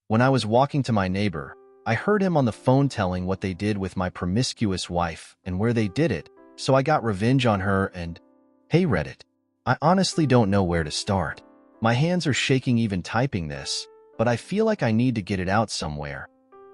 When I was walking to my neighbor, I heard him on the phone telling what they did with my promiscuous wife and where they did it, so I got revenge on her and… Hey Reddit. I honestly don't know where to start. My hands are shaking even typing this, but I feel like I need to get it out somewhere,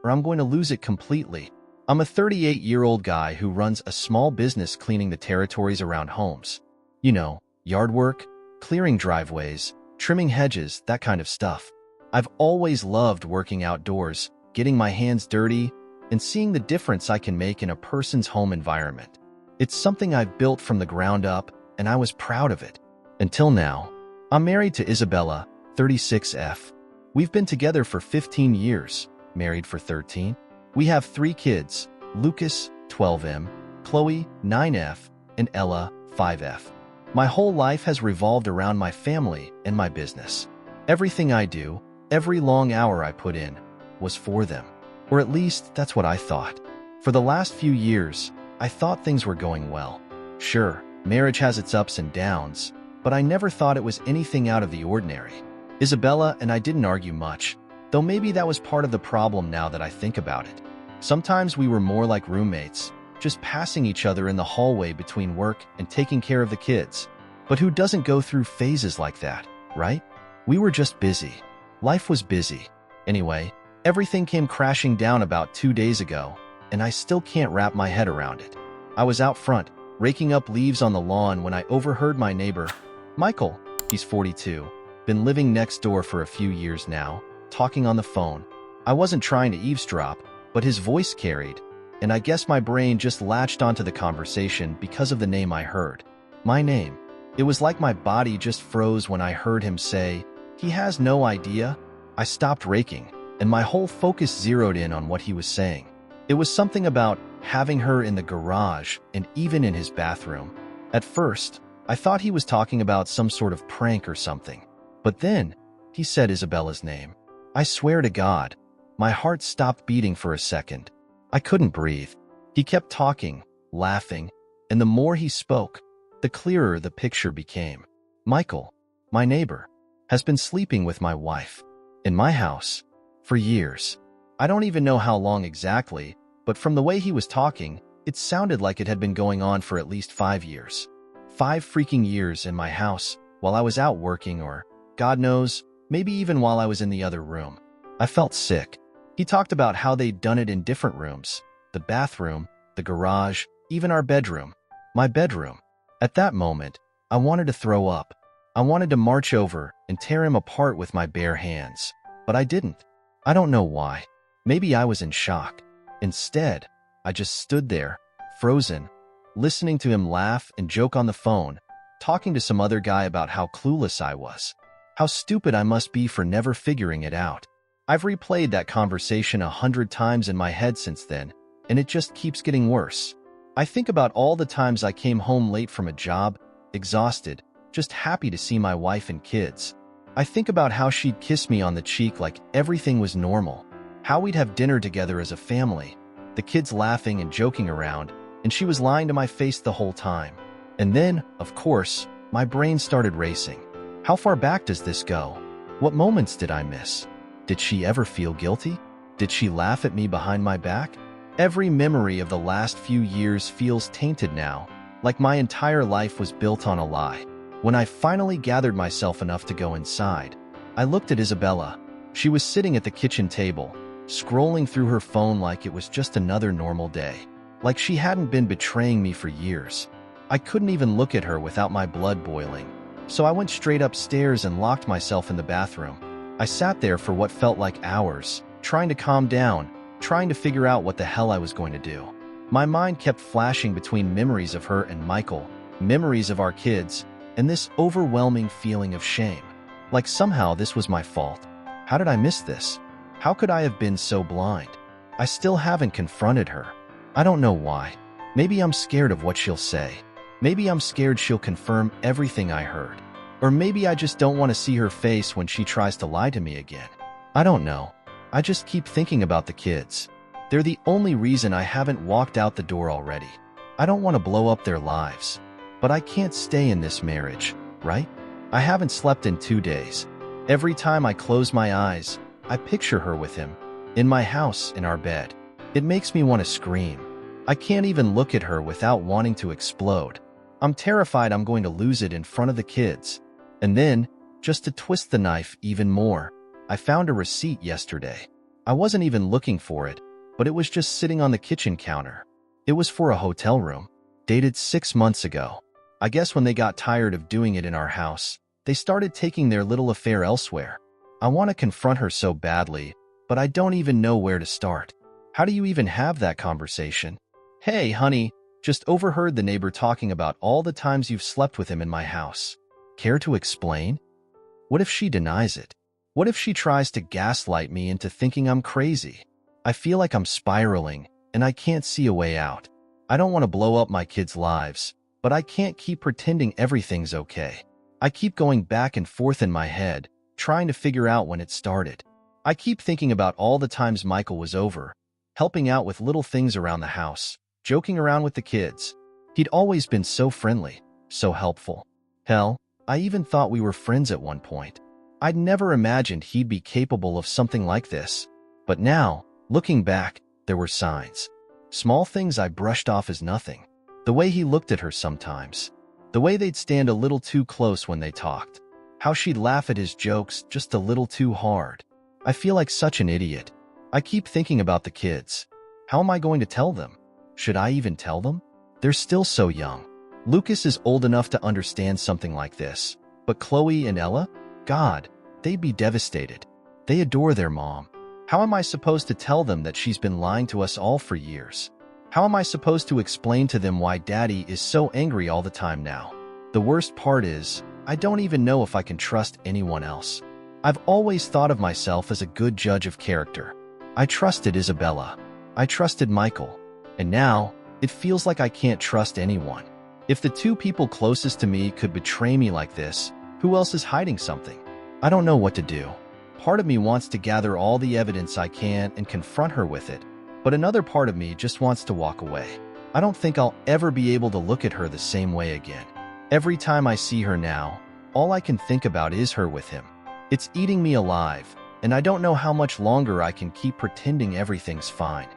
or I'm going to lose it completely. I'm a 38-year-old guy who runs a small business cleaning the territories around homes. You know, yard work, clearing driveways, trimming hedges, that kind of stuff. I've always loved working outdoors, getting my hands dirty, and seeing the difference I can make in a person's home environment. It's something I've built from the ground up, and I was proud of it. Until now. I'm married to Isabella, 36F. We've been together for 15 years, married for 13. We have 3 kids, Lucas, 12M, Chloe, 9F, and Ella, 5F. My whole life has revolved around my family and my business. Everything I do, every long hour I put in, was for them. Or at least, that's what I thought. For the last few years, I thought things were going well. Sure, marriage has its ups and downs, but I never thought it was anything out of the ordinary. Isabella and I didn't argue much, though maybe that was part of the problem now that I think about it. Sometimes we were more like roommates, just passing each other in the hallway between work and taking care of the kids. But who doesn't go through phases like that, right? We were just busy. Life was busy. Anyway, everything came crashing down about 2 days ago, and I still can't wrap my head around it. I was out front, raking up leaves on the lawn when I overheard my neighbor, Michael, he's 42, been living next door for a few years now, talking on the phone. I wasn't trying to eavesdrop, but his voice carried, and I guess my brain just latched onto the conversation because of the name I heard. My name. It was like my body just froze when I heard him say, "He has no idea." I stopped raking, and my whole focus zeroed in on what he was saying. It was something about having her in the garage and even in his bathroom. At first, I thought he was talking about some sort of prank or something. But then, he said Isabella's name. I swear to God, my heart stopped beating for a second. I couldn't breathe. He kept talking, laughing, and the more he spoke, the clearer the picture became. Michael, my neighbor, has been sleeping with my wife in my house for years. I don't even know how long exactly, but from the way he was talking, it sounded like it had been going on for at least 5 years. 5 freaking years in my house while I was out working, or, God knows, maybe even while I was in the other room. I felt sick. He talked about how they'd done it in different rooms, the bathroom, the garage, even our bedroom, my bedroom. At that moment, I wanted to throw up. I wanted to march over and tear him apart with my bare hands, but I didn't. I don't know why. Maybe I was in shock. Instead, I just stood there, frozen, listening to him laugh and joke on the phone, talking to some other guy about how clueless I was, how stupid I must be for never figuring it out. I've replayed that conversation 100 times in my head since then, and it just keeps getting worse. I think about all the times I came home late from a job, exhausted, just happy to see my wife and kids. I think about how she'd kiss me on the cheek like everything was normal, how we'd have dinner together as a family, the kids laughing and joking around, and she was lying to my face the whole time. And then, of course, my brain started racing. How far back does this go? What moments did I miss? Did she ever feel guilty? Did she laugh at me behind my back? Every memory of the last few years feels tainted now, like my entire life was built on a lie. When I finally gathered myself enough to go inside, I looked at Isabella. She was sitting at the kitchen table, scrolling through her phone like it was just another normal day, like she hadn't been betraying me for years. I couldn't even look at her without my blood boiling, so I went straight upstairs and locked myself in the bathroom. I sat there for what felt like hours, trying to calm down, trying to figure out what the hell I was going to do. My mind kept flashing between memories of her and Michael, memories of our kids, and this overwhelming feeling of shame. Like somehow this was my fault. How did I miss this? How could I have been so blind? I still haven't confronted her. I don't know why. Maybe I'm scared of what she'll say. Maybe I'm scared she'll confirm everything I heard. Or maybe I just don't want to see her face when she tries to lie to me again. I don't know. I just keep thinking about the kids. They're the only reason I haven't walked out the door already. I don't want to blow up their lives. But I can't stay in this marriage, right? I haven't slept in 2 days. Every time I close my eyes, I picture her with him, in my house, in our bed. It makes me want to scream. I can't even look at her without wanting to explode. I'm terrified I'm going to lose it in front of the kids. And then, just to twist the knife even more, I found a receipt yesterday. I wasn't even looking for it, but it was just sitting on the kitchen counter. It was for a hotel room, dated 6 months ago. I guess when they got tired of doing it in our house, they started taking their little affair elsewhere. I want to confront her so badly, but I don't even know where to start. How do you even have that conversation? Hey, honey, just overheard the neighbor talking about all the times you've slept with him in my house. Care to explain? What if she denies it? What if she tries to gaslight me into thinking I'm crazy? I feel like I'm spiraling, and I can't see a way out. I don't want to blow up my kids' lives, but I can't keep pretending everything's okay. I keep going back and forth in my head, trying to figure out when it started. I keep thinking about all the times Michael was over, helping out with little things around the house, joking around with the kids. He'd always been so friendly, so helpful. Hell, I even thought we were friends at one point. I'd never imagined he'd be capable of something like this. But now, looking back, there were signs. Small things I brushed off as nothing. The way he looked at her sometimes. The way they'd stand a little too close when they talked. How she'd laugh at his jokes just a little too hard. I feel like such an idiot. I keep thinking about the kids. How am I going to tell them? Should I even tell them? They're still so young. Lucas is old enough to understand something like this. But Chloe and Ella? God, they'd be devastated. They adore their mom. How am I supposed to tell them that she's been lying to us all for years? How am I supposed to explain to them why Daddy is so angry all the time now? The worst part is, I don't even know if I can trust anyone else. I've always thought of myself as a good judge of character. I trusted Isabella. I trusted Michael. And now, it feels like I can't trust anyone. If the two people closest to me could betray me like this, who else is hiding something? I don't know what to do. Part of me wants to gather all the evidence I can and confront her with it, but another part of me just wants to walk away. I don't think I'll ever be able to look at her the same way again. Every time I see her now, all I can think about is her with him. It's eating me alive, and I don't know how much longer I can keep pretending everything's fine.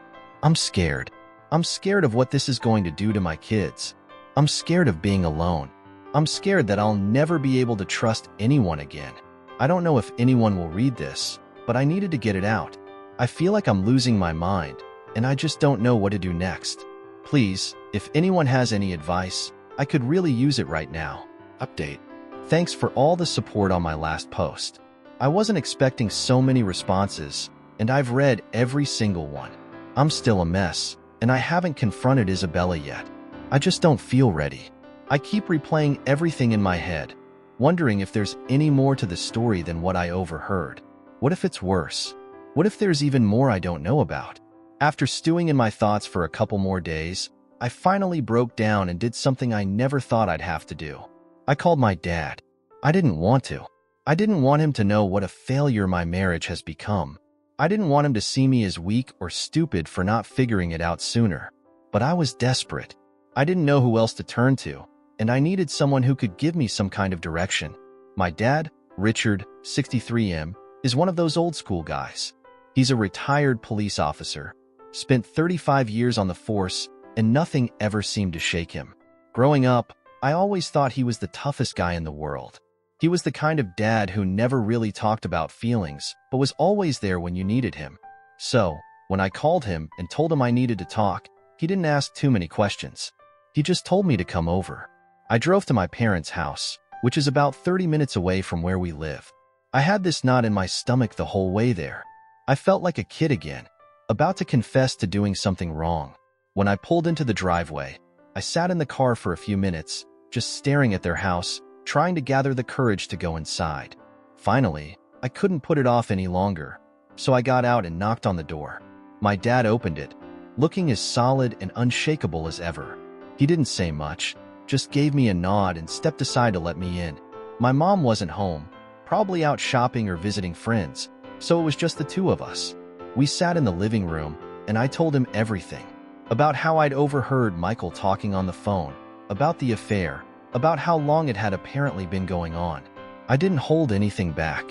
I'm scared. I'm scared of what this is going to do to my kids. I'm scared of being alone. I'm scared that I'll never be able to trust anyone again. I don't know if anyone will read this, but I needed to get it out. I feel like I'm losing my mind, and I just don't know what to do next. Please, if anyone has any advice, I could really use it right now. Update. Thanks for all the support on my last post. I wasn't expecting so many responses, and I've read every single one. I'm still a mess, and I haven't confronted Isabella yet. I just don't feel ready. I keep replaying everything in my head, wondering if there's any more to the story than what I overheard. What if it's worse? What if there's even more I don't know about? After stewing in my thoughts for a couple more days, I finally broke down and did something I never thought I'd have to do. I called my dad. I didn't want to. I didn't want him to know what a failure my marriage has become. I didn't want him to see me as weak or stupid for not figuring it out sooner. But I was desperate. I didn't know who else to turn to, and I needed someone who could give me some kind of direction. My dad, Richard, 63M, is one of those old school guys. He's a retired police officer, spent 35 years on the force, and nothing ever seemed to shake him. Growing up, I always thought he was the toughest guy in the world. He was the kind of dad who never really talked about feelings, but was always there when you needed him. So, when I called him and told him I needed to talk, he didn't ask too many questions. He just told me to come over. I drove to my parents' house, which is about 30 minutes away from where we live. I had this knot in my stomach the whole way there. I felt like a kid again, about to confess to doing something wrong. When I pulled into the driveway, I sat in the car for a few minutes, just staring at their house, trying to gather the courage to go inside. Finally, I couldn't put it off any longer, so I got out and knocked on the door. My dad opened it, looking as solid and unshakable as ever. He didn't say much, just gave me a nod and stepped aside to let me in. My mom wasn't home, probably out shopping or visiting friends, so it was just the two of us. We sat in the living room, and I told him everything. About how I'd overheard Michael talking on the phone, about the affair, about how long it had apparently been going on. I didn't hold anything back.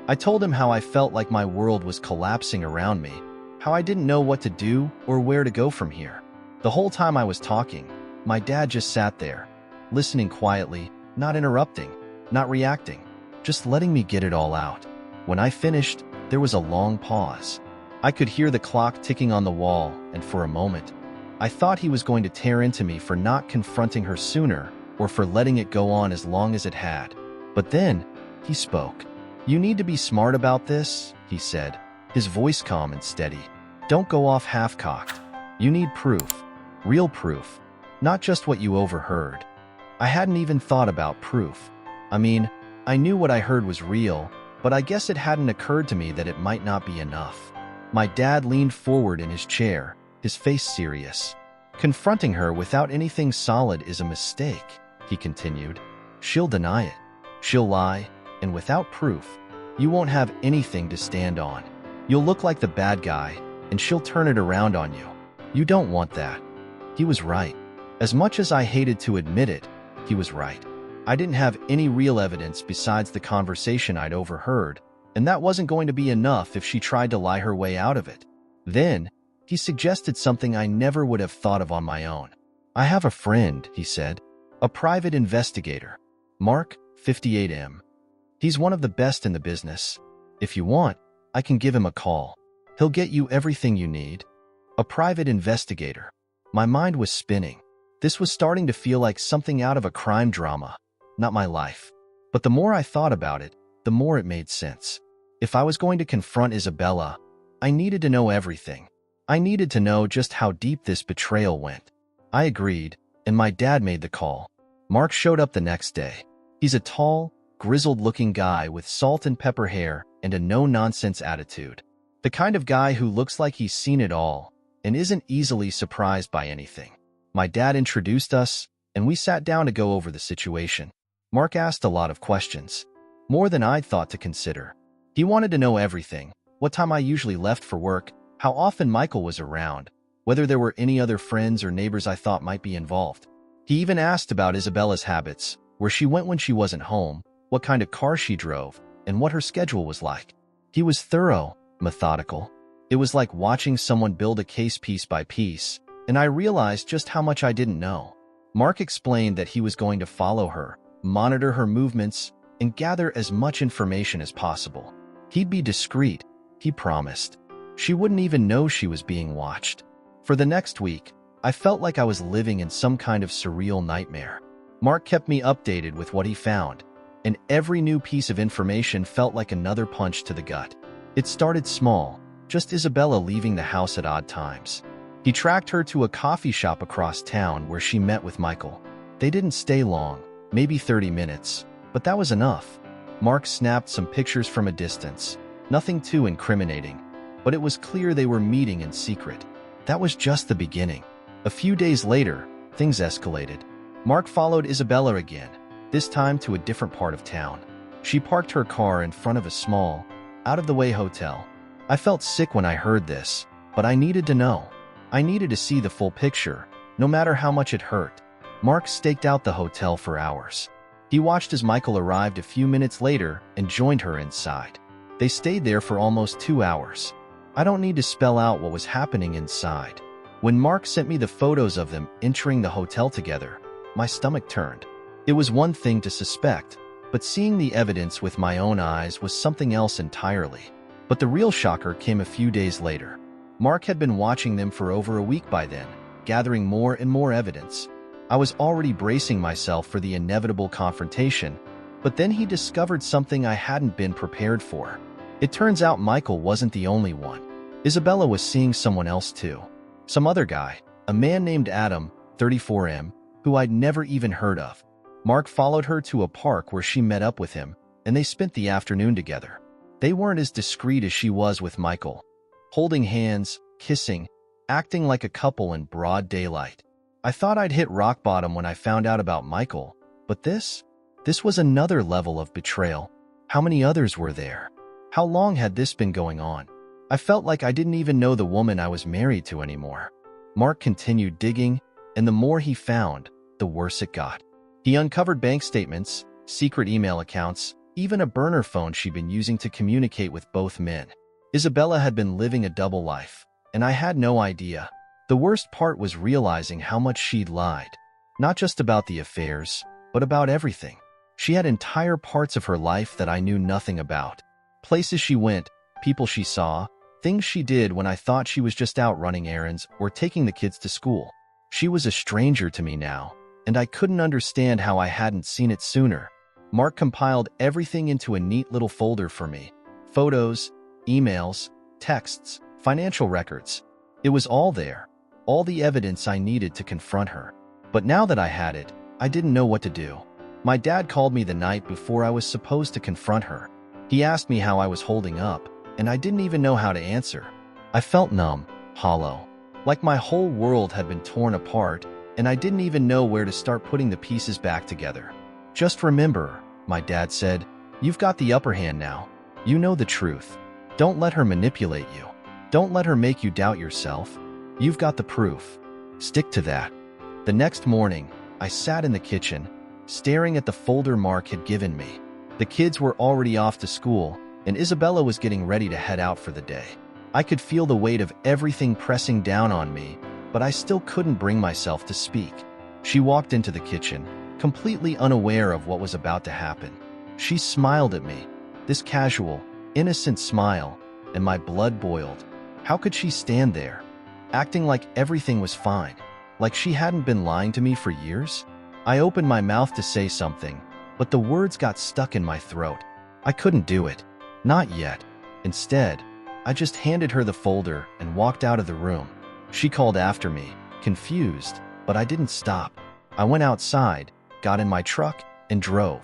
I told him how I felt like my world was collapsing around me, how I didn't know what to do or where to go from here. The whole time I was talking, my dad just sat there, listening quietly, not interrupting, not reacting, just letting me get it all out. When I finished, there was a long pause. I could hear the clock ticking on the wall, and for a moment, I thought he was going to tear into me for not confronting her sooner or for letting it go on as long as it had. But then, he spoke. "You need to be smart about this," he said, his voice calm and steady. "Don't go off half-cocked. You need proof. Real proof. Not just what you overheard." I hadn't even thought about proof. I mean, I knew what I heard was real, but I guess it hadn't occurred to me that it might not be enough. My dad leaned forward in his chair, his face serious. "Confronting her without anything solid is a mistake," he continued. "She'll deny it. She'll lie, and without proof, you won't have anything to stand on. You'll look like the bad guy, and she'll turn it around on you. You don't want that." He was right. As much as I hated to admit it, he was right. I didn't have any real evidence besides the conversation I'd overheard, and that wasn't going to be enough if she tried to lie her way out of it. Then, he suggested something I never would have thought of on my own. "I have a friend," he said, "a private investigator. Mark, 58M. He's one of the best in the business. If you want, I can give him a call. He'll get you everything you need." A private investigator. My mind was spinning. This was starting to feel like something out of a crime drama, not my life. But the more I thought about it, the more it made sense. If I was going to confront Isabella, I needed to know everything. I needed to know just how deep this betrayal went. I agreed, and my dad made the call. Mark showed up the next day. He's a tall, grizzled-looking guy with salt and pepper hair and a no-nonsense attitude. The kind of guy who looks like he's seen it all and isn't easily surprised by anything. My dad introduced us, and we sat down to go over the situation. Mark asked a lot of questions, more than I'd thought to consider. He wanted to know everything: what time I usually left for work, how often Michael was around, whether there were any other friends or neighbors I thought might be involved. He even asked about Isabella's habits, where she went when she wasn't home, what kind of car she drove, and what her schedule was like. He was thorough, methodical. It was like watching someone build a case piece by piece, and I realized just how much I didn't know. Mark explained that he was going to follow her, monitor her movements, and gather as much information as possible. He'd be discreet, he promised. She wouldn't even know she was being watched. For the next week, I felt like I was living in some kind of surreal nightmare. Mark kept me updated with what he found, and every new piece of information felt like another punch to the gut. It started small, just Isabella leaving the house at odd times. He tracked her to a coffee shop across town where she met with Michael. They didn't stay long, maybe 30 minutes, but that was enough. Mark snapped some pictures from a distance, nothing too incriminating, but it was clear they were meeting in secret. That was just the beginning. A few days later, things escalated. Mark followed Isabella again, this time to a different part of town. She parked her car in front of a small, out-of-the-way hotel. I felt sick when I heard this, but I needed to know. I needed to see the full picture, no matter how much it hurt. Mark staked out the hotel for hours. He watched as Michael arrived a few minutes later and joined her inside. They stayed there for almost 2 hours. I don't need to spell out what was happening inside. When Mark sent me the photos of them entering the hotel together, my stomach turned. It was one thing to suspect, but seeing the evidence with my own eyes was something else entirely. But the real shocker came a few days later. Mark had been watching them for over a week by then, gathering more and more evidence. I was already bracing myself for the inevitable confrontation, but then he discovered something I hadn't been prepared for. It turns out Michael wasn't the only one. Isabella was seeing someone else too. Some other guy, a man named Adam, 34M, who I'd never even heard of. Mark followed her to a park where she met up with him, and they spent the afternoon together. They weren't as discreet as she was with Michael, holding hands, kissing, acting like a couple in broad daylight. I thought I'd hit rock bottom when I found out about Michael, but this was another level of betrayal. How many others were there? How long had this been going on? I felt like I didn't even know the woman I was married to anymore. Mark continued digging, and the more he found, the worse it got. He uncovered bank statements, secret email accounts, even a burner phone she'd been using to communicate with both men. Isabella had been living a double life, and I had no idea. The worst part was realizing how much she'd lied. Not just about the affairs, but about everything. She had entire parts of her life that I knew nothing about. Places she went, people she saw, things she did when I thought she was just out running errands or taking the kids to school. She was a stranger to me now, and I couldn't understand how I hadn't seen it sooner. Mark compiled everything into a neat little folder for me. Photos, emails, texts, financial records. It was all there. All the evidence I needed to confront her. But now that I had it, I didn't know what to do. My dad called me the night before I was supposed to confront her. He asked me how I was holding up, and I didn't even know how to answer. I felt numb, hollow, like my whole world had been torn apart, and I didn't even know where to start putting the pieces back together. Just remember, my dad said, you've got the upper hand now. You know the truth. Don't let her manipulate you. Don't let her make you doubt yourself. You've got the proof. Stick to that. The next morning, I sat in the kitchen, staring at the folder Mark had given me. The kids were already off to school, and Isabella was getting ready to head out for the day. I could feel the weight of everything pressing down on me, but I still couldn't bring myself to speak. She walked into the kitchen, completely unaware of what was about to happen. She smiled at me, this casual, innocent smile, and my blood boiled. How could she stand there, acting like everything was fine, like she hadn't been lying to me for years? I opened my mouth to say something, but the words got stuck in my throat. I couldn't do it. Not yet. Instead, I just handed her the folder and walked out of the room. She called after me, confused, but I didn't stop. I went outside, got in my truck, and drove.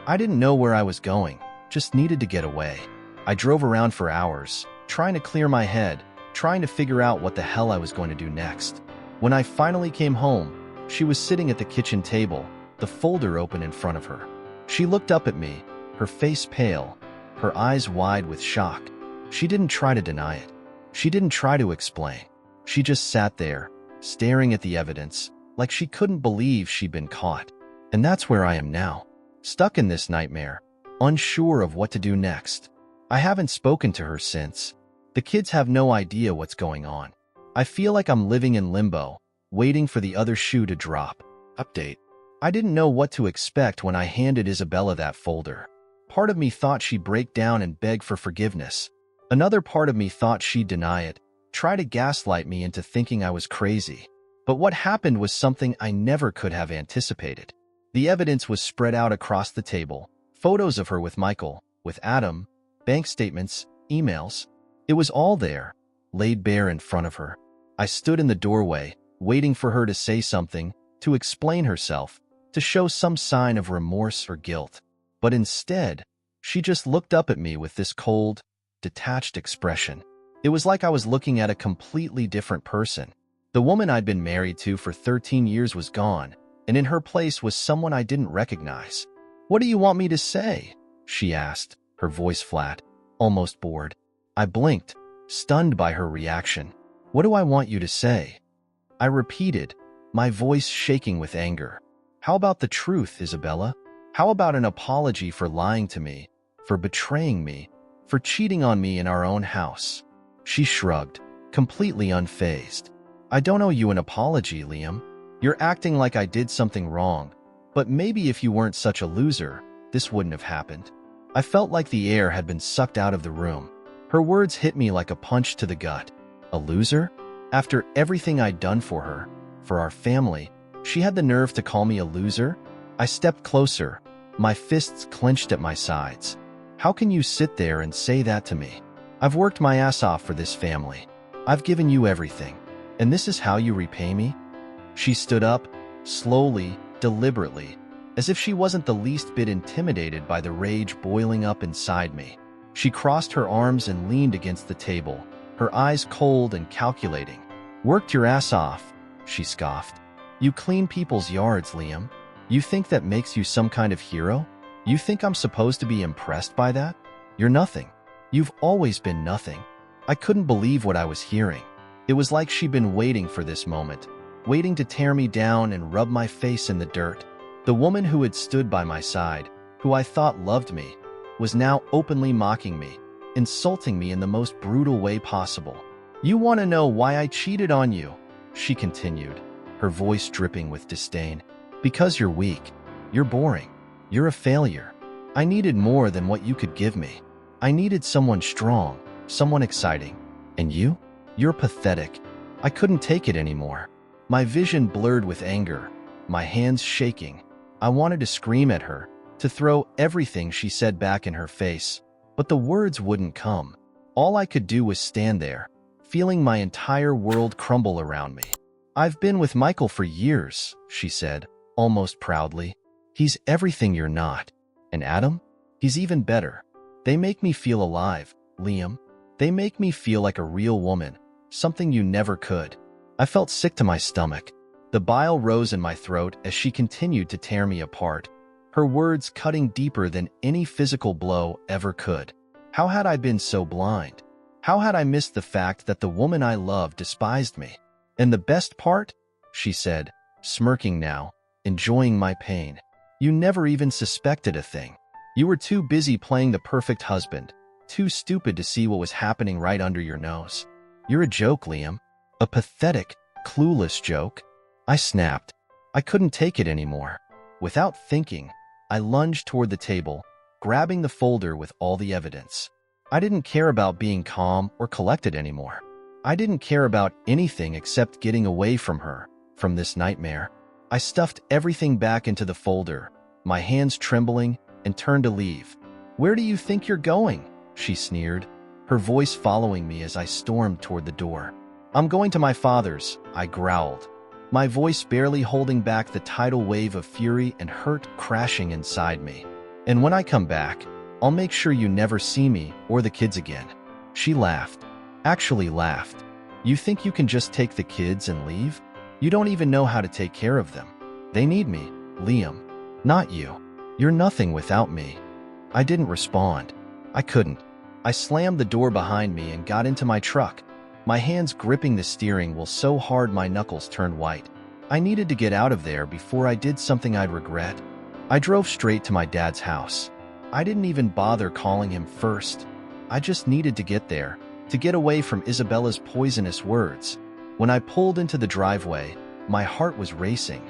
I didn't know where I was going, just needed to get away. I drove around for hours, trying to clear my head, trying to figure out what the hell I was going to do next. When I finally came home, she was sitting at the kitchen table, the folder open in front of her. She looked up at me, her face pale, her eyes wide with shock. She didn't try to deny it. She didn't try to explain. She just sat there, staring at the evidence, like she couldn't believe she'd been caught. And that's where I am now, stuck in this nightmare, unsure of what to do next. I haven't spoken to her since. The kids have no idea what's going on. I feel like I'm living in limbo, waiting for the other shoe to drop. Update. I didn't know what to expect when I handed Isabella that folder. Part of me thought she'd break down and beg for forgiveness. Another part of me thought she'd deny it, try to gaslight me into thinking I was crazy. But what happened was something I never could have anticipated. The evidence was spread out across the table. Photos of her with Michael, with Adam, bank statements, emails. It was all there, laid bare in front of her. I stood in the doorway, waiting for her to say something, to explain herself, to show some sign of remorse or guilt. But instead, she just looked up at me with this cold, detached expression. It was like I was looking at a completely different person. The woman I'd been married to for 13 years was gone, and in her place was someone I didn't recognize. "What do you want me to say?" she asked, her voice flat, almost bored. I blinked, stunned by her reaction. "What do I want you to say?" I repeated, my voice shaking with anger. "How about the truth, Isabella? How about an apology for lying to me, for betraying me, for cheating on me in our own house?" She shrugged, completely unfazed. "I don't owe you an apology, Liam. You're acting like I did something wrong, but maybe if you weren't such a loser, this wouldn't have happened." I felt like the air had been sucked out of the room. Her words hit me like a punch to the gut. A loser? After everything I'd done for her, for our family, she had the nerve to call me a loser? I stepped closer, my fists clenched at my sides. "How can you sit there and say that to me? I've worked my ass off for this family. I've given you everything. And this is how you repay me?" She stood up, slowly, deliberately, as if she wasn't the least bit intimidated by the rage boiling up inside me. She crossed her arms and leaned against the table, her eyes cold and calculating. "Worked your ass off," she scoffed. "You clean people's yards, Liam. You think that makes you some kind of hero? You think I'm supposed to be impressed by that? You're nothing. You've always been nothing." I couldn't believe what I was hearing. It was like she'd been waiting for this moment, waiting to tear me down and rub my face in the dirt. The woman who had stood by my side, who I thought loved me, was now openly mocking me, insulting me in the most brutal way possible. "You want to know why I cheated on you?" she continued, her voice dripping with disdain. "Because you're weak. You're boring. You're a failure. I needed more than what you could give me. I needed someone strong, someone exciting. And you? You're pathetic. I couldn't take it anymore." My vision blurred with anger, my hands shaking. I wanted to scream at her, to throw everything she said back in her face, but the words wouldn't come. All I could do was stand there, feeling my entire world crumble around me. "I've been with Michael for years," she said, almost proudly. "He's everything you're not. And Adam? He's even better. They make me feel alive, Liam. They make me feel like a real woman, something you never could." I felt sick to my stomach. The bile rose in my throat as she continued to tear me apart, her words cutting deeper than any physical blow ever could. How had I been so blind? How had I missed the fact that the woman I loved despised me? "And the best part," she said, smirking now, enjoying my pain, "you never even suspected a thing. You were too busy playing the perfect husband, too stupid to see what was happening right under your nose. You're a joke, Liam. A pathetic, clueless joke." I snapped. I couldn't take it anymore. Without thinking, I lunged toward the table, grabbing the folder with all the evidence. I didn't care about being calm or collected anymore. I didn't care about anything except getting away from her, from this nightmare. I stuffed everything back into the folder, my hands trembling, and turned to leave. "Where do you think you're going?" she sneered, her voice following me as I stormed toward the door. "I'm going to my father's," I growled, my voice barely holding back the tidal wave of fury and hurt crashing inside me. "And when I come back, I'll make sure you never see me or the kids again." She laughed. Actually laughed. "You think you can just take the kids and leave? You don't even know how to take care of them. They need me, Liam, not you. You're nothing without me." I didn't respond. I couldn't. I slammed the door behind me and got into my truck, my hands gripping the steering wheel so hard my knuckles turned white. I needed to get out of there before I did something I'd regret. I drove straight to my dad's house. I didn't even bother calling him first. I just needed to get there, to get away from Isabella's poisonous words. When I pulled into the driveway, my heart was racing,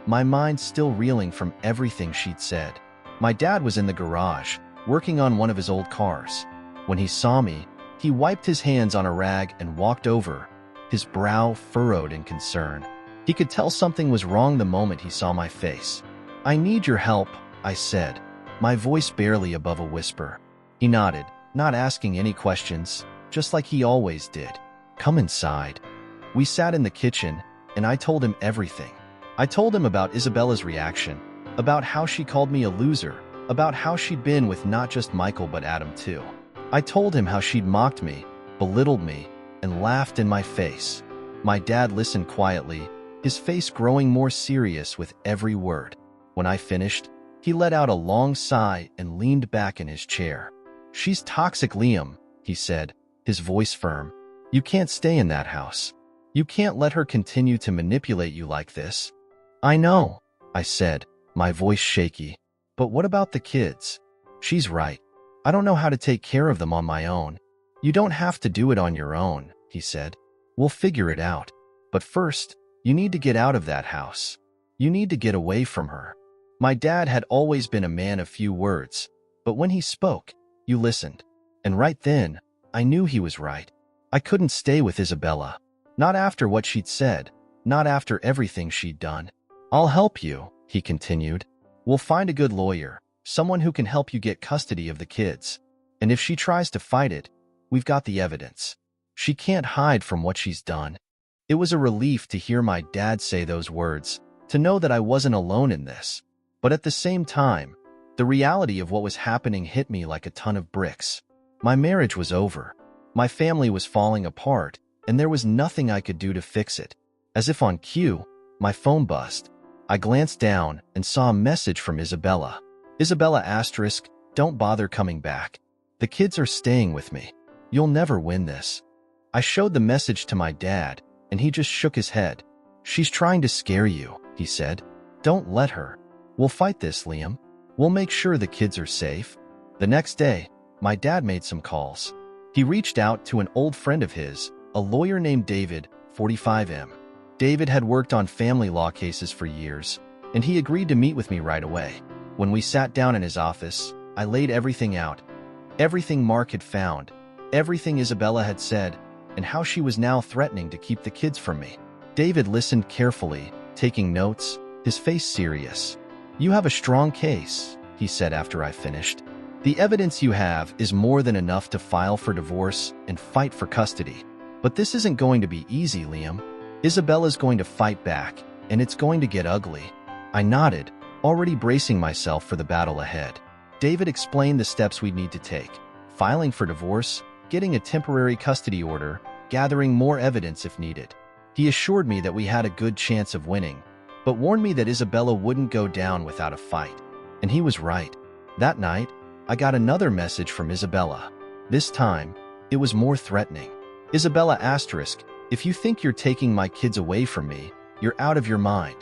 my mind still reeling from everything she'd said. My dad was in the garage, working on one of his old cars. When he saw me, he wiped his hands on a rag and walked over, his brow furrowed in concern. He could tell something was wrong the moment he saw my face. "I need your help," I said, my voice barely above a whisper. He nodded, not asking any questions, just like he always did. "Come inside." We sat in the kitchen, and I told him everything. I told him about Isabella's reaction, about how she called me a loser, about how she'd been with not just Michael but Adam too. I told him how she'd mocked me, belittled me, and laughed in my face. My dad listened quietly, his face growing more serious with every word. When I finished, he let out a long sigh and leaned back in his chair. "She's toxic, Liam," he said, his voice firm. "You can't stay in that house. You can't let her continue to manipulate you like this." "I know," I said, my voice shaky. "But what about the kids?" "She's right. I don't know how to take care of them on my own." "You don't have to do it on your own," he said. "We'll figure it out. But first, you need to get out of that house. You need to get away from her." My dad had always been a man of few words, but when he spoke, you listened. And right then, I knew he was right. I couldn't stay with Isabella. Not after what she'd said, not after everything she'd done. "I'll help you," he continued. "We'll find a good lawyer, someone who can help you get custody of the kids. And if she tries to fight it, we've got the evidence. She can't hide from what she's done." It was a relief to hear my dad say those words, to know that I wasn't alone in this. But at the same time, the reality of what was happening hit me like a ton of bricks. My marriage was over. My family was falling apart, and there was nothing I could do to fix it. As if on cue, my phone buzzed. I glanced down and saw a message from Isabella. "Isabella asterisk, don't bother coming back. The kids are staying with me. You'll never win this." I showed the message to my dad, and he just shook his head. "She's trying to scare you," he said. "Don't let her. We'll fight this, Liam. We'll make sure the kids are safe." The next day, my dad made some calls. He reached out to an old friend of his, a lawyer named David, 45M. David had worked on family law cases for years, and he agreed to meet with me right away. When we sat down in his office, I laid everything out. Everything Mark had found, everything Isabella had said, and how she was now threatening to keep the kids from me. David listened carefully, taking notes, his face serious. "You have a strong case," he said after I finished. "The evidence you have is more than enough to file for divorce and fight for custody. But this isn't going to be easy, Liam. Isabella's going to fight back, and it's going to get ugly." I nodded, already bracing myself for the battle ahead. David explained the steps we'd need to take: filing for divorce, getting a temporary custody order, gathering more evidence if needed. He assured me that we had a good chance of winning, but warned me that Isabella wouldn't go down without a fight. And he was right. That night, I got another message from Isabella. This time, it was more threatening. "Isabella asterisk, if you think you're taking my kids away from me, you're out of your mind.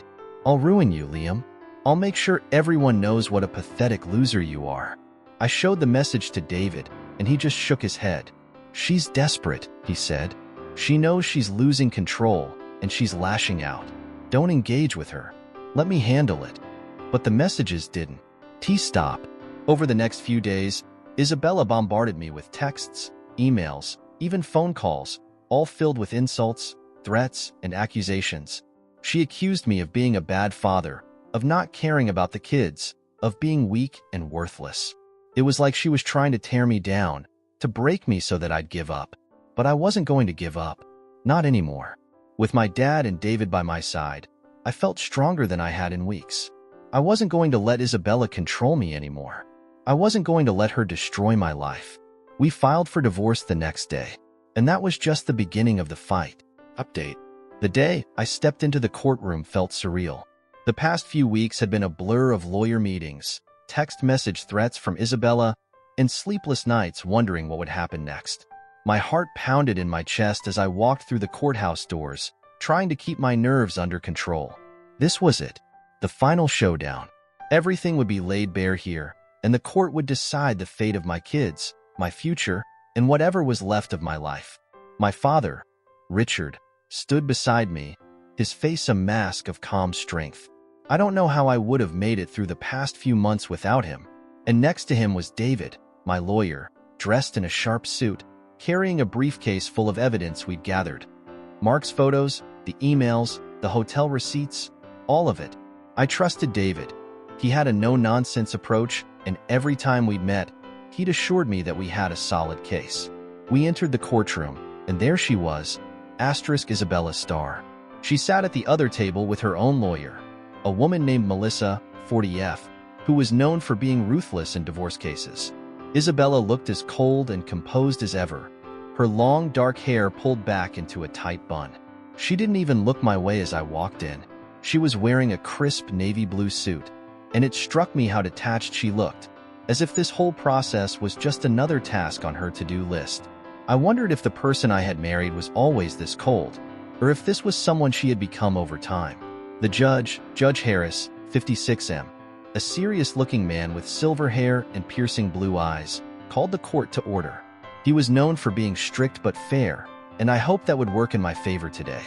I'll ruin you, Liam. I'll make sure everyone knows what a pathetic loser you are." I showed the message to David, and he just shook his head. "She's desperate," he said. "She knows she's losing control, and she's lashing out. Don't engage with her. Let me handle it." But the messages didn't. Stop. Over the next few days, Isabella bombarded me with texts, emails, even phone calls, all filled with insults, threats, and accusations. She accused me of being a bad father, of not caring about the kids, of being weak and worthless. It was like she was trying to tear me down, to break me so that I'd give up. But I wasn't going to give up. Not anymore. With my dad and David by my side, I felt stronger than I had in weeks. I wasn't going to let Isabella control me anymore. I wasn't going to let her destroy my life. We filed for divorce the next day, and that was just the beginning of the fight. Update. The day I stepped into the courtroom felt surreal. The past few weeks had been a blur of lawyer meetings, text message threats from Isabella, and sleepless nights wondering what would happen next. My heart pounded in my chest as I walked through the courthouse doors, trying to keep my nerves under control. This was it. The final showdown. Everything would be laid bare here, and the court would decide the fate of my kids, my future, and whatever was left of my life. My father, Richard, stood beside me, his face a mask of calm strength. I don't know how I would have made it through the past few months without him. And next to him was David, my lawyer, dressed in a sharp suit, carrying a briefcase full of evidence we'd gathered. Mark's photos, the emails, the hotel receipts, all of it. I trusted David. He had a no-nonsense approach, and every time we'd met, he'd assured me that we had a solid case. We entered the courtroom, and there she was, Isabella Starr. She sat at the other table with her own lawyer, a woman named Melissa, 40F, who was known for being ruthless in divorce cases. Isabella looked as cold and composed as ever, her long dark hair pulled back into a tight bun. She didn't even look my way as I walked in. She was wearing a crisp navy blue suit, and it struck me how detached she looked, as if this whole process was just another task on her to-do list. I wondered if the person I had married was always this cold, or if this was someone she had become over time. The judge, Judge Harris, 56M, a serious-looking man with silver hair and piercing blue eyes, called the court to order. He was known for being strict but fair, and I hoped that would work in my favor today.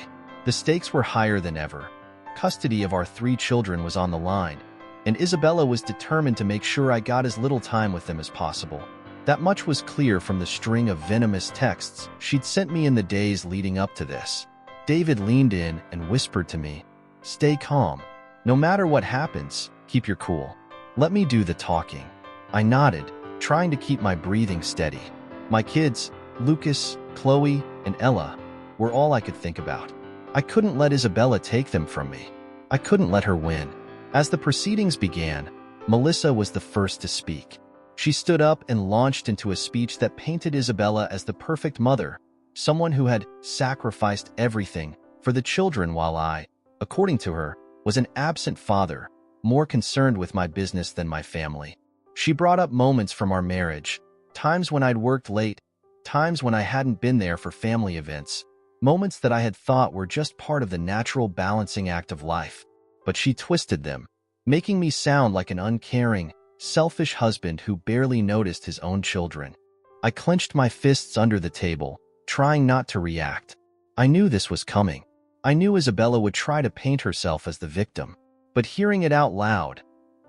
The stakes were higher than ever. Custody of our 3 children was on the line, and Isabella was determined to make sure I got as little time with them as possible. That much was clear from the string of venomous texts she'd sent me in the days leading up to this. David leaned in and whispered to me, "Stay calm. No matter what happens, keep your cool. Let me do the talking." I nodded, trying to keep my breathing steady. My kids, Lucas, Chloe, and Ella, were all I could think about. I couldn't let Isabella take them from me. I couldn't let her win. As the proceedings began, Melissa was the first to speak. She stood up and launched into a speech that painted Isabella as the perfect mother, someone who had sacrificed everything for the children while I, according to her, was an absent father, more concerned with my business than my family. She brought up moments from our marriage, times when I'd worked late, times when I hadn't been there for family events, moments that I had thought were just part of the natural balancing act of life. But she twisted them, making me sound like an uncaring, selfish husband who barely noticed his own children. I clenched my fists under the table, trying not to react. I knew this was coming. I knew Isabella would try to paint herself as the victim. But hearing it out loud,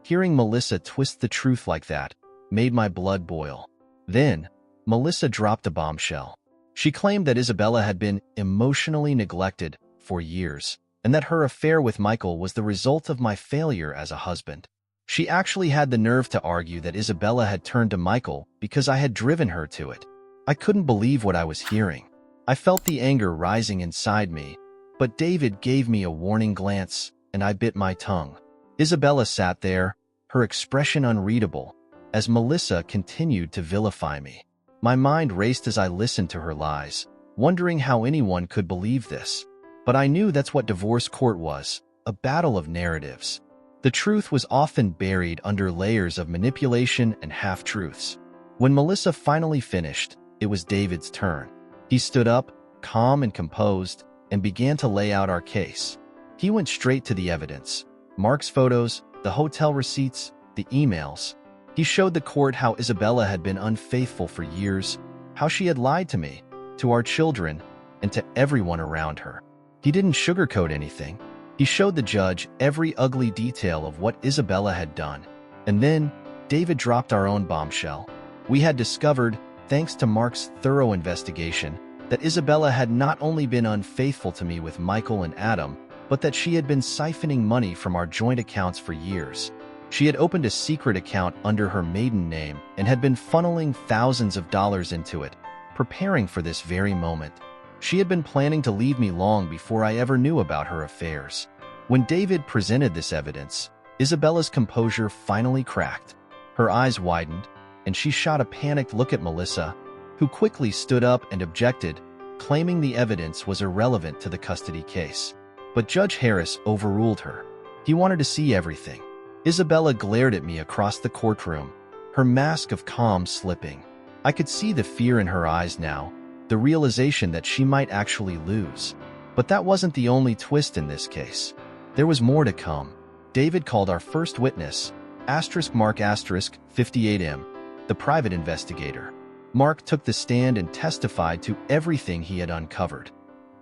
hearing Melissa twist the truth like that, made my blood boil. Then, Melissa dropped a bombshell. She claimed that Isabella had been emotionally neglected for years, and that her affair with Michael was the result of my failure as a husband. She actually had the nerve to argue that Isabella had turned to Michael because I had driven her to it. I couldn't believe what I was hearing. I felt the anger rising inside me, but David gave me a warning glance, and I bit my tongue. Isabella sat there, her expression unreadable, as Melissa continued to vilify me. My mind raced as I listened to her lies, wondering how anyone could believe this. But I knew that's what divorce court was, a battle of narratives. The truth was often buried under layers of manipulation and half-truths. When Melissa finally finished, it was David's turn. He stood up, calm and composed, and began to lay out our case. He went straight to the evidence. Mark's photos, the hotel receipts, the emails. He showed the court how Isabella had been unfaithful for years, how she had lied to me, to our children, and to everyone around her. He didn't sugarcoat anything. He showed the judge every ugly detail of what Isabella had done. And then, David dropped our own bombshell. We had discovered, thanks to Mark's thorough investigation, that Isabella had not only been unfaithful to me with Michael and Adam, but that she had been siphoning money from our joint accounts for years. She had opened a secret account under her maiden name and had been funneling thousands of dollars into it, preparing for this very moment. She had been planning to leave me long before I ever knew about her affairs. When David presented this evidence, Isabella's composure finally cracked. Her eyes widened, and she shot a panicked look at Melissa, who quickly stood up and objected, claiming the evidence was irrelevant to the custody case. But Judge Harris overruled her. He wanted to see everything. Isabella glared at me across the courtroom, her mask of calm slipping. I could see the fear in her eyes now, the realization that she might actually lose. But that wasn't the only twist in this case. There was more to come. David called our first witness, Mark 58M, the private investigator. Mark took the stand and testified to everything he had uncovered.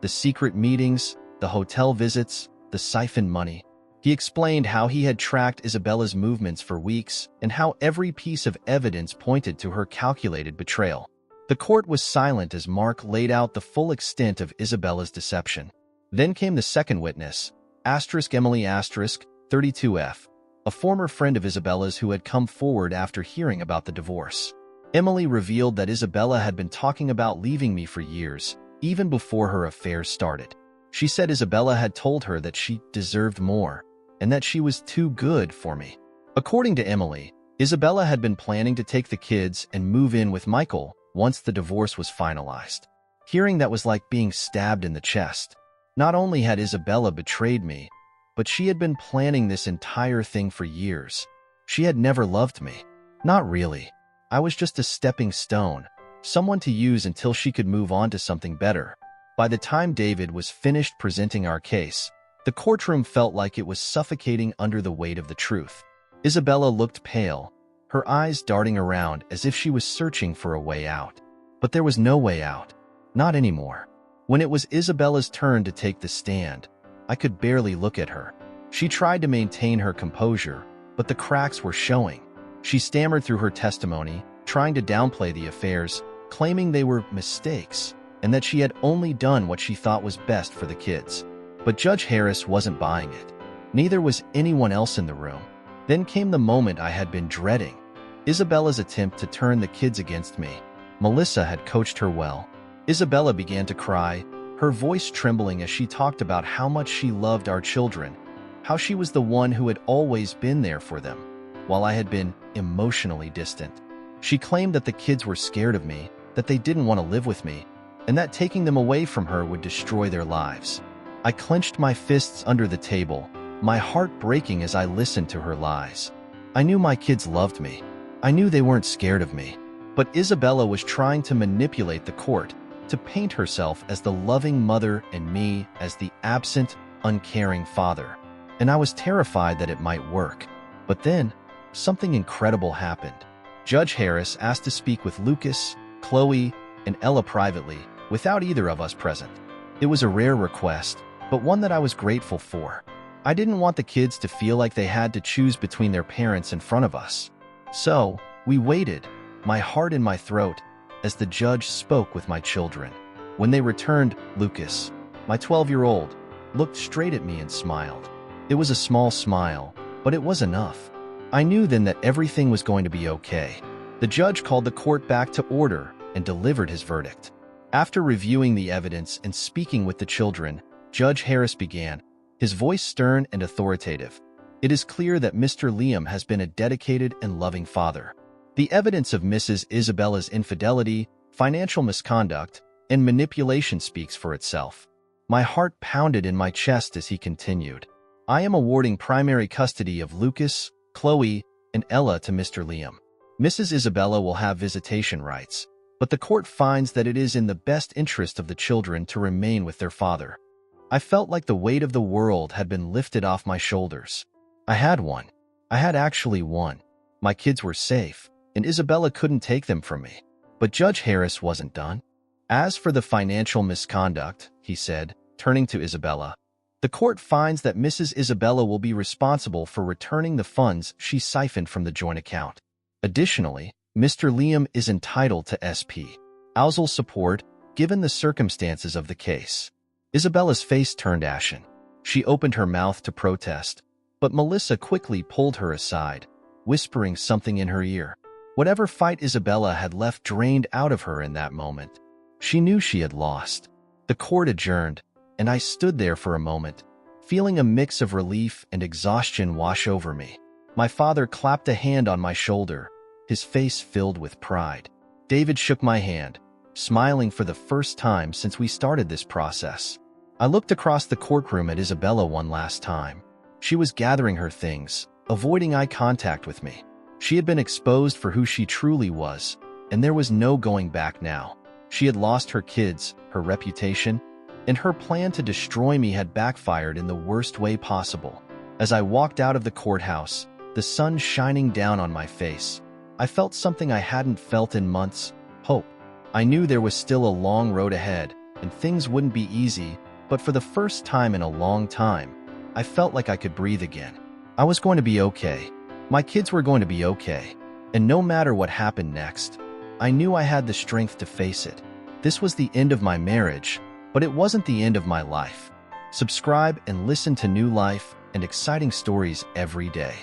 The secret meetings, the hotel visits, the siphoned money. He explained how he had tracked Isabella's movements for weeks and how every piece of evidence pointed to her calculated betrayal. The court was silent as Mark laid out the full extent of Isabella's deception. Then came the second witness, Emily 32F, a former friend of Isabella's who had come forward after hearing about the divorce. Emily revealed that Isabella had been talking about leaving me for years, even before her affair started. She said Isabella had told her that she deserved more, and that she was too good for me. According to Emily, Isabella had been planning to take the kids and move in with Michael once the divorce was finalized. Hearing that was like being stabbed in the chest. Not only had Isabella betrayed me, but she had been planning this entire thing for years. She had never loved me. Not really. I was just a stepping stone, someone to use until she could move on to something better. By the time David was finished presenting our case, the courtroom felt like it was suffocating under the weight of the truth. Isabella looked pale, her eyes darting around as if she was searching for a way out. But there was no way out. Not anymore. When it was Isabella's turn to take the stand, I could barely look at her. She tried to maintain her composure, but the cracks were showing. She stammered through her testimony, trying to downplay the affairs, claiming they were mistakes, and that she had only done what she thought was best for the kids. But Judge Harris wasn't buying it. Neither was anyone else in the room. Then came the moment I had been dreading. Isabella's attempt to turn the kids against me. Melissa had coached her well. Isabella began to cry, her voice trembling as she talked about how much she loved our children, how she was the one who had always been there for them, while I had been emotionally distant. She claimed that the kids were scared of me, that they didn't want to live with me, and that taking them away from her would destroy their lives. I clenched my fists under the table, my heart breaking as I listened to her lies. I knew my kids loved me. I knew they weren't scared of me. But Isabella was trying to manipulate the court, to paint herself as the loving mother and me as the absent, uncaring father. And I was terrified that it might work. But then, something incredible happened. Judge Harris asked to speak with Lucas, Chloe, and Ella privately, without either of us present. It was a rare request, but one that I was grateful for. I didn't want the kids to feel like they had to choose between their parents in front of us. So, we waited, my heart in my throat, as the judge spoke with my children. When they returned, Lucas, my 12-year-old, looked straight at me and smiled. It was a small smile, but it was enough. I knew then that everything was going to be okay. The judge called the court back to order and delivered his verdict. After reviewing the evidence and speaking with the children, Judge Harris began, his voice stern and authoritative. It is clear that Mr. Liam has been a dedicated and loving father. The evidence of Mrs. Isabella's infidelity, financial misconduct, and manipulation speaks for itself. My heart pounded in my chest as he continued. I am awarding primary custody of Lucas, Chloe, and Ella to Mr. Liam. Mrs. Isabella will have visitation rights, but the court finds that it is in the best interest of the children to remain with their father. I felt like the weight of the world had been lifted off my shoulders. I had one. I had actually won. My kids were safe, and Isabella couldn't take them from me. But Judge Harris wasn't done. As for the financial misconduct, he said, turning to Isabella, the court finds that Mrs. Isabella will be responsible for returning the funds she siphoned from the joint account. Additionally, Mr. Liam is entitled to SP. Spousal support, given the circumstances of the case. Isabella's face turned ashen. She opened her mouth to protest, but Melissa quickly pulled her aside, whispering something in her ear. Whatever fight Isabella had left drained out of her in that moment. She knew she had lost. The court adjourned, and I stood there for a moment, feeling a mix of relief and exhaustion wash over me. My father clapped a hand on my shoulder, his face filled with pride. David shook my hand, smiling for the first time since we started this process. I looked across the courtroom at Isabella one last time. She was gathering her things, avoiding eye contact with me. She had been exposed for who she truly was, and there was no going back now. She had lost her kids, her reputation, and her plan to destroy me had backfired in the worst way possible. As I walked out of the courthouse, the sun shining down on my face, I felt something I hadn't felt in months: hope. I knew there was still a long road ahead, and things wouldn't be easy, but for the first time in a long time, I felt like I could breathe again. I was going to be okay. My kids were going to be okay. And no matter what happened next, I knew I had the strength to face it. This was the end of my marriage, but it wasn't the end of my life. Subscribe and listen to new life and exciting stories every day.